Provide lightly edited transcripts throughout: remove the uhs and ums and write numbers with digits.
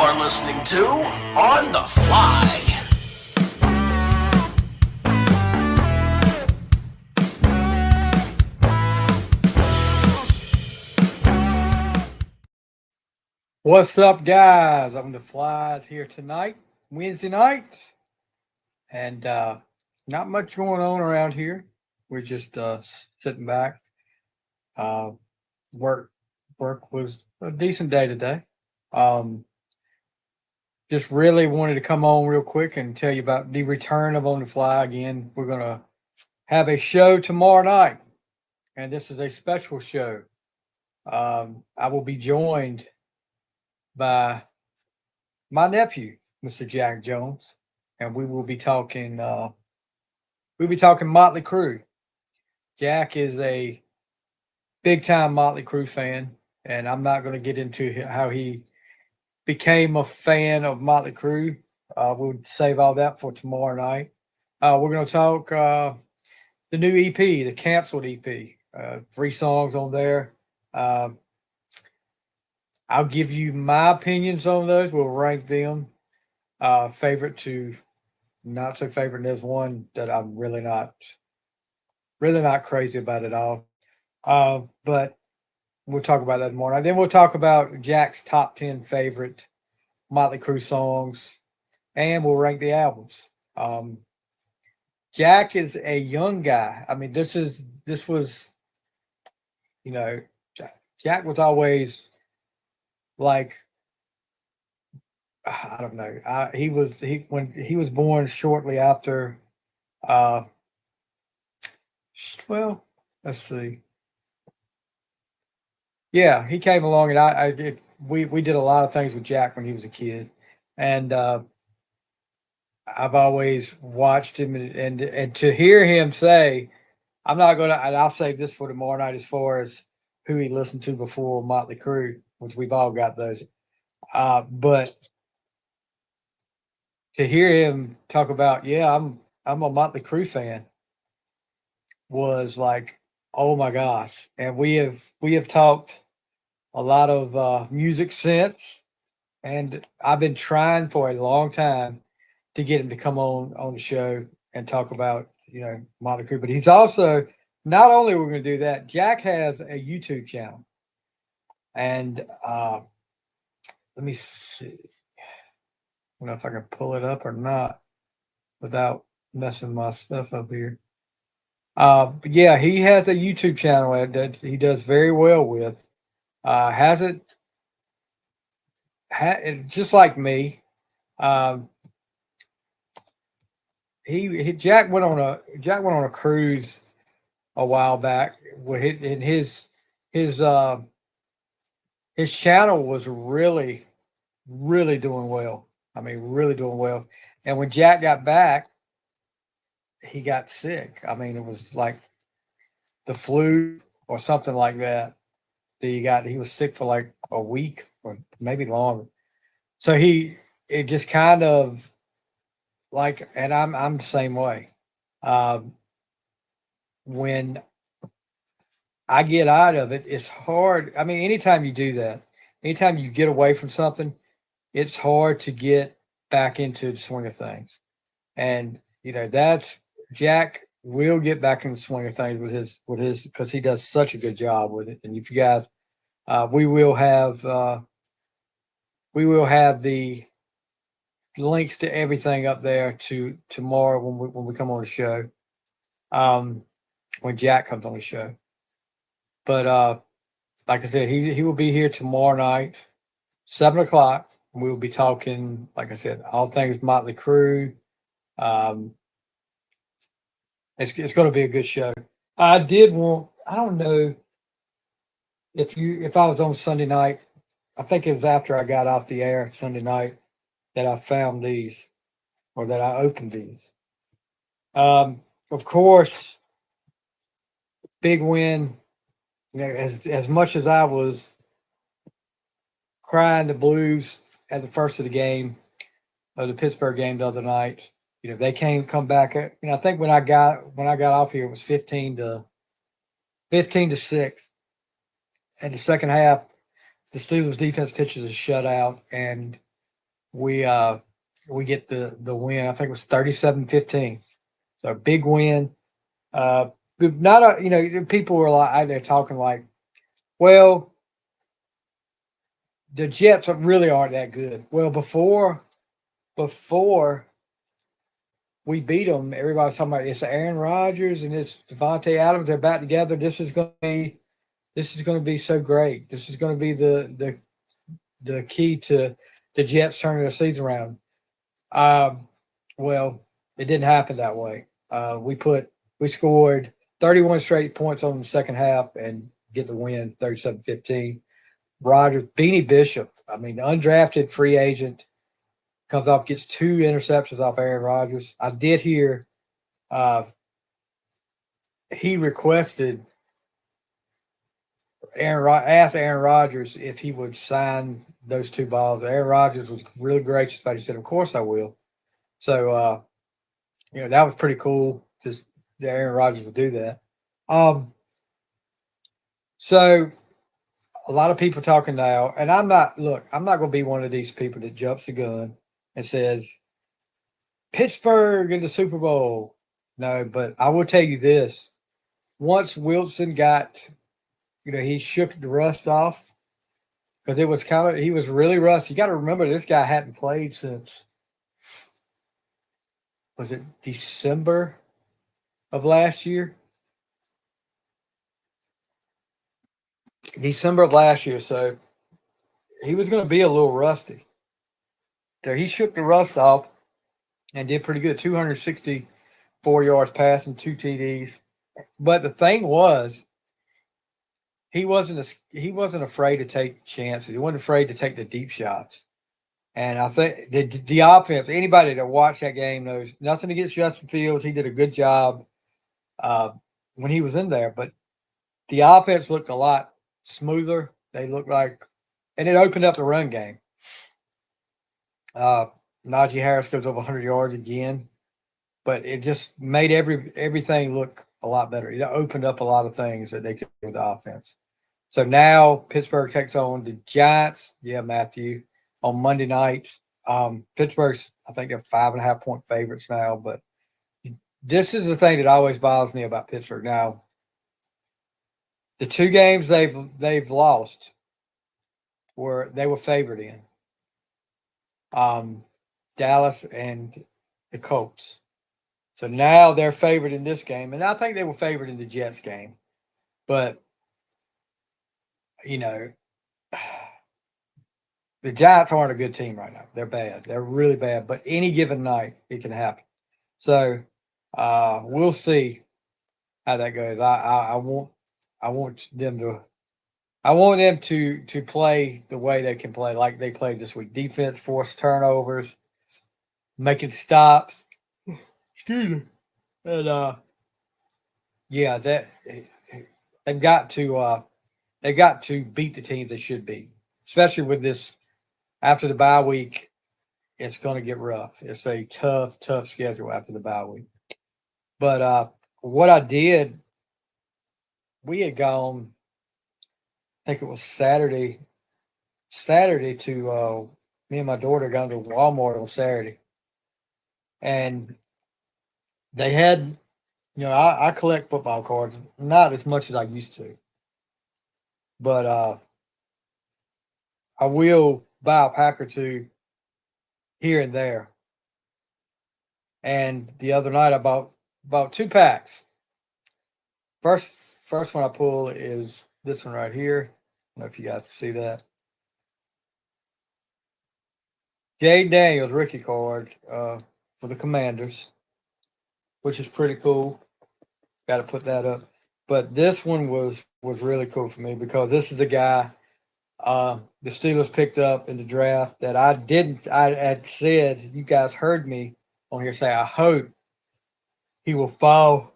are listening to On The Flythe. What's up, guys? On The Flythe here tonight, Wednesday night, and not much going on around here. We're just sitting back. Uh, work work was a decent day today. Um, just really wanted to come on real quick and tell you about the return of On The Fly again. We're gonna have a show tomorrow night, and this is a special show. I will be joined by my nephew, Mr. Jack Jones, and we will be talking. We'll be talking Motley Crue. Jack is a big time Motley Crue fan, and I'm not going to get into how he became a fan of Motley Crue. We'll save all that for tomorrow night. We're going to talk the new EP, the canceled EP. 3 songs on there. I'll give you my opinions on those. We'll rank them favorite to not so favorite. And there's one that I'm really not crazy about at all. But we'll talk about that more. And then we'll talk about Jack's top 10 favorite Motley Crue songs, and we'll rank the albums. Jack is a young guy. I mean, this was, Jack was always like, I don't know. When he was born shortly after. Well, let's see. Yeah, he came along, and I did. We did a lot of things with Jack when he was a kid, and I've always watched him, and to hear him say, "I'm not going to," and I'll save this for tomorrow night as far as who he listened to before Motley Crue, which we've all got those. But to hear him talk about, yeah, I'm a Motley Crue fan, was like, oh my gosh. And we have talked a lot of music since, and I've been trying for a long time to get him to come on the show and talk about Motley Crue. But he's also, not only we're going to do that, Jack has a YouTube channel, and let me see. I don't know if I can pull it up or not without messing my stuff up here. But yeah, he has a YouTube channel that he does very well with. Has it just like me. Jack went on a cruise a while back. And his channel was really doing well. I mean, really doing well. And when Jack got back, he got sick. I mean, it was like the flu or something like that. He was sick for like a week or maybe longer. So it just kind of like, and I'm the same way. When I get out of it, it's hard. I mean, anytime you do that, anytime you get away from something, it's hard to get back into the swing of things. And that's Jack will get back in the swing of things with his because he does such a good job with it. And if you guys, we will have the links to everything up there to tomorrow when we come on the show. When Jack comes on the show. But like I said, he will be here tomorrow night, 7:00. We will be talking, like I said, all things Motley Crue. It's going to be a good show. I don't know if I was on Sunday night. I think it was after I got off the air Sunday night that I found these, or that I opened these. Of course, big win. As much as I was crying the blues at the first of the game, of the Pittsburgh game the other night, they come back. I think when I got off here, it was 15-6. And the second half, the Steelers defense pitches a shutout, and we get the win. I think it was 37-15. So a big win. Not a people were like out there talking like, well, the Jets really aren't that good. Well, before we beat them, everybody's talking about it's Aaron Rodgers and it's Devontae Adams. They're back together. This is going to be so great. This is going to be the key to the Jets turning their season around. Well, it didn't happen that way. We scored 31 straight points on the second half and get the win 37-15. Rodgers, Beanie Bishop, I mean, undrafted free agent, comes off, gets 2 interceptions off Aaron Rodgers. I did hear he requested asked Aaron Rodgers if he would sign those 2 balls. Aaron Rodgers was really gracious about it. He said, "Of course I will." So that was pretty cool. Just that Aaron Rodgers would do that. So a lot of people talking now, and I'm not going to be one of these people that jumps the gun and says Pittsburgh in the Super Bowl. No, but I will tell you this: once Wilson got, he shook the rust off because he was really rusty. You got to remember this guy hadn't played since, was it December of last year? December of last year, so he was going to be a little rusty. So he shook the rust off and did pretty good. 264 yards passing, 2 TDs. But the thing was, he wasn't afraid to take chances. He wasn't afraid to take the deep shots. And I think the offense, anybody that watched that game knows, nothing against Justin Fields. He did a good job when he was in there. But the offense looked a lot smoother. They looked like, and it opened up the run game. Najee Harris goes over 100 yards again, but it just made everything look a lot better. It opened up a lot of things that they could do with the offense. So now Pittsburgh takes on the Giants. Yeah, Matthew, on Monday nights. Pittsburgh's, I think they're 5.5-point favorites now, but this is the thing that always bothers me about Pittsburgh. Now, the 2 games they've lost they were favored in. Dallas and the Colts. So now they're favored in this game, and I think they were favored in the Jets game. But the Giants aren't a good team right now. They're bad. They're really bad. But any given night, it can happen. So we'll see how that goes. I want them to play the way they can play, like they played this week. Defense, force turnovers, making stops. Excuse me. And yeah, they've got to beat the teams they should beat, especially with this after the bye week. It's going to get rough. It's a tough schedule after the bye week. But what I did, we had gone, I think it was Saturday to me and my daughter gone to Walmart on Saturday. And they had, I collect football cards, not as much as I used to. But I will buy a pack or 2 here and there. And the other night I bought 2 packs. First one I pull is this one right here. I don't know if you guys see that. Jay Daniels rookie card for the Commanders, which is pretty cool. Got to put that up. But this one was really cool for me because this is a guy the Steelers picked up in the draft that I had said, you guys heard me on here say, I hope he will fall.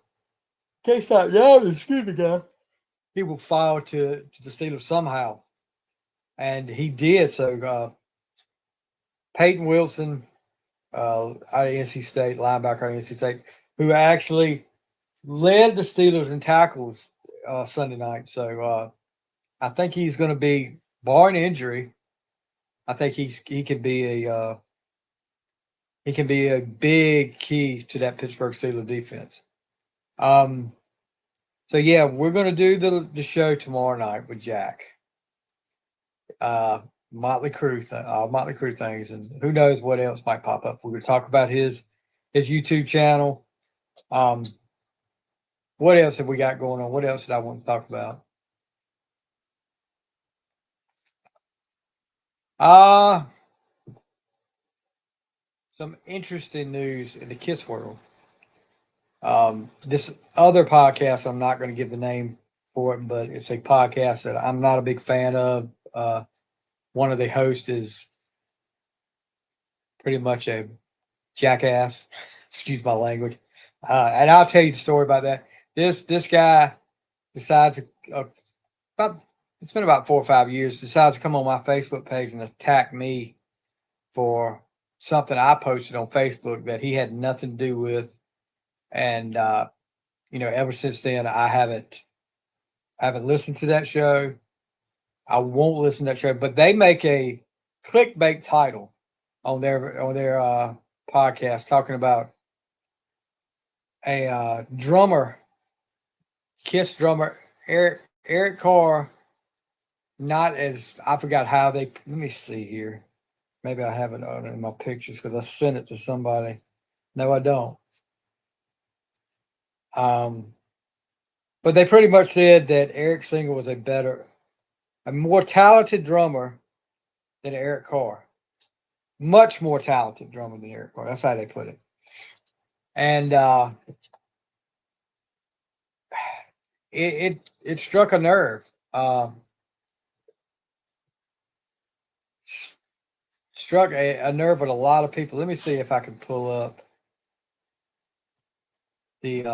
Can't stop yelling, excuse me, guy. He will fall to the Steelers somehow. And he did. So Peyton Wilson, out of NC State, linebacker out of NC State, who actually led the Steelers in tackles Sunday night. So I think he's going to be, barring injury, I think he could be he can be a big key to that Pittsburgh Steelers defense. So yeah, we're gonna do the show tomorrow night with Jack. Motley Crue things, and who knows what else might pop up. We're gonna talk about his YouTube channel. What else have we got going on? What else did I want to talk about? Some interesting news in the Kiss world. This other podcast, I'm not going to give the name for it, but it's a podcast that I'm not a big fan of. One of the hosts is pretty much a jackass. Excuse my language. And I'll tell you the story about that. This guy decides about it's been about 4 or 5 years. Decides to come on my Facebook page and attack me for something I posted on Facebook that he had nothing to do with. And ever since then, I haven't listened to that show. I won't listen to that show. But they make a clickbait title on their podcast talking about a drummer, Kiss drummer Eric Carr. Not as I forgot how they. Let me see here. Maybe I have it on in my pictures because I sent it to somebody. No, I don't. But they pretty much said that Eric Singer was a more talented drummer than Eric Carr. Much more talented drummer than Eric Carr. That's how they put it. And it struck a nerve. Struck a nerve with a lot of people. Let me see if I can pull up the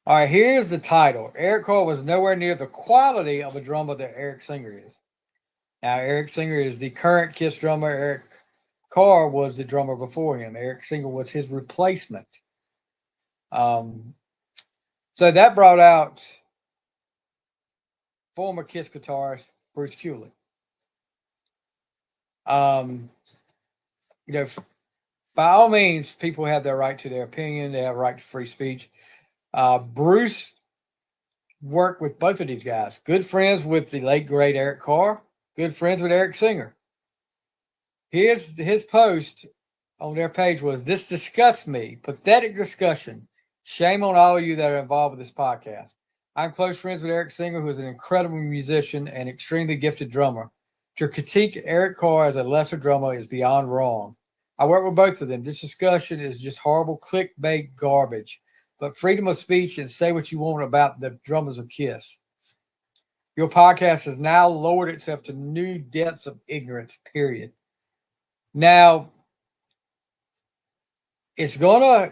all right, here's the title. Eric Carr was nowhere near the quality of a drummer that Eric Singer is. Now, Eric Singer is the current Kiss drummer. Eric Carr was the drummer before him. Eric Singer was his replacement. So that brought out former Kiss guitarist Bruce Kulick. By all means, people have their right to their opinion. They have a right to free speech. Bruce worked with both of these guys. Good friends with the late great Eric Carr. Good friends with Eric Singer. His post on their page was, "This disgusts me. Pathetic discussion. Shame on all of you that are involved with this podcast. I'm close friends with Eric Singer, who is an incredible musician and extremely gifted drummer. To critique Eric Carr as a lesser drummer is beyond wrong. I work with both of them. This discussion is just horrible clickbait garbage. But freedom of speech and say what you want about the drummers of Kiss. Your podcast has now lowered itself to new depths of ignorance, period." Now, it's gonna,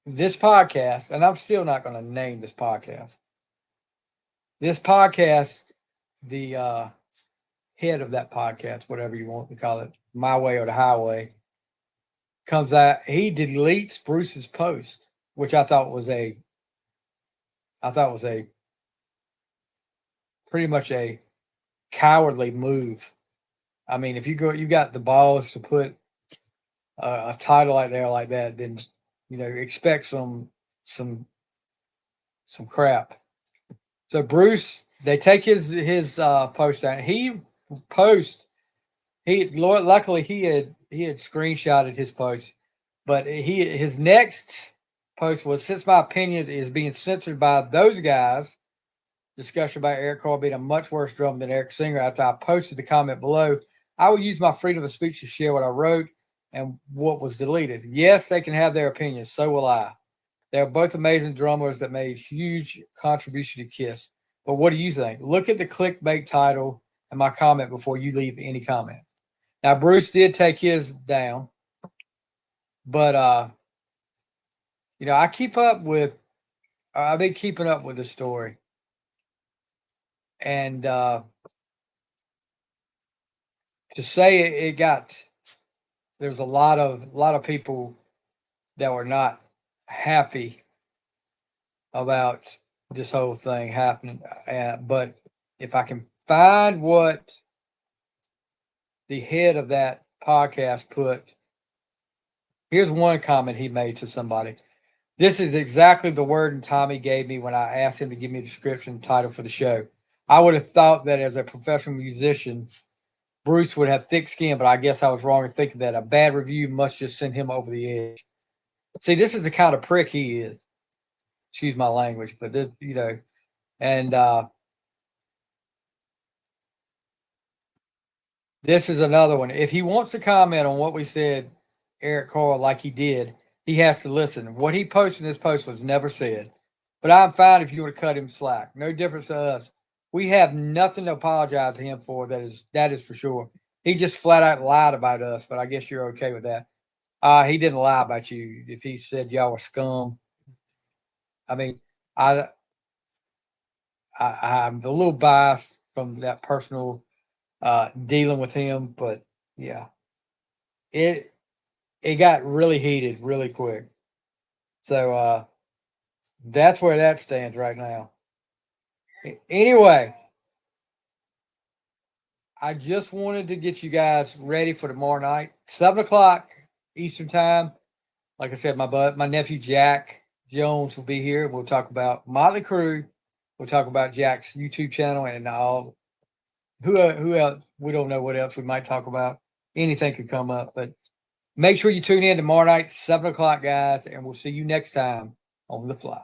this podcast, and I'm still not going to name this podcast. This podcast, the head of that podcast, whatever you want to call it, My Way or the Highway, comes out. He deletes Bruce's post, which I thought was pretty much a cowardly move. I mean, if you got the balls to put a title out there like that, then expect some crap. So Bruce, they take his post down. Luckily he had screenshotted his post, but his next post was, "Since my opinion is being censored by those guys, discussion about Eric Carr being a much worse drummer than Eric Singer. After I posted the comment below, I will use my freedom of speech to share what I wrote and what was deleted. Yes, they can have their opinions. So will I. They're both amazing drummers that made huge contribution to Kiss. But what do you think? Look at the clickbait title and my comment before you leave any comment." Now, Bruce did take his down, but I've been keeping up with the story, and to say there was a lot of people that were not happy about this whole thing happening, but if I can find what the head of that podcast put. Here's one comment he made to somebody. This is exactly the word Tommy gave me when I asked him to give me a description title for the show. I would have thought that as a professional musician, Bruce would have thick skin, but I guess I was wrong in thinking that a bad review must just send him over the edge. See, this is the kind of prick he is. Excuse my language, but this, and this is another one. If he wants to comment on what we said, Eric Carl, like he did, he has to listen. What he posted in his post was never said. But I'm fine if you want to cut him slack. No difference to us. We have nothing to apologize to him for. That is for sure. He just flat out lied about us, but I guess you're okay with that. He didn't lie about you. If he said y'all were scum, I mean, I'm a little biased from that personal dealing with him, but yeah, it got really heated really quick. So that's where that stands right now. Anyway, I just wanted to get you guys ready for tomorrow night, 7 o'clock Eastern time. Like I said, my nephew Jack Jones will be here. We'll talk about Motley Crue. We'll talk about Jack's YouTube channel and all. Who else? We don't know what else we might talk about. Anything could come up, but make sure you tune in tomorrow night, 7 o'clock, guys, and we'll see you next time on The Fly.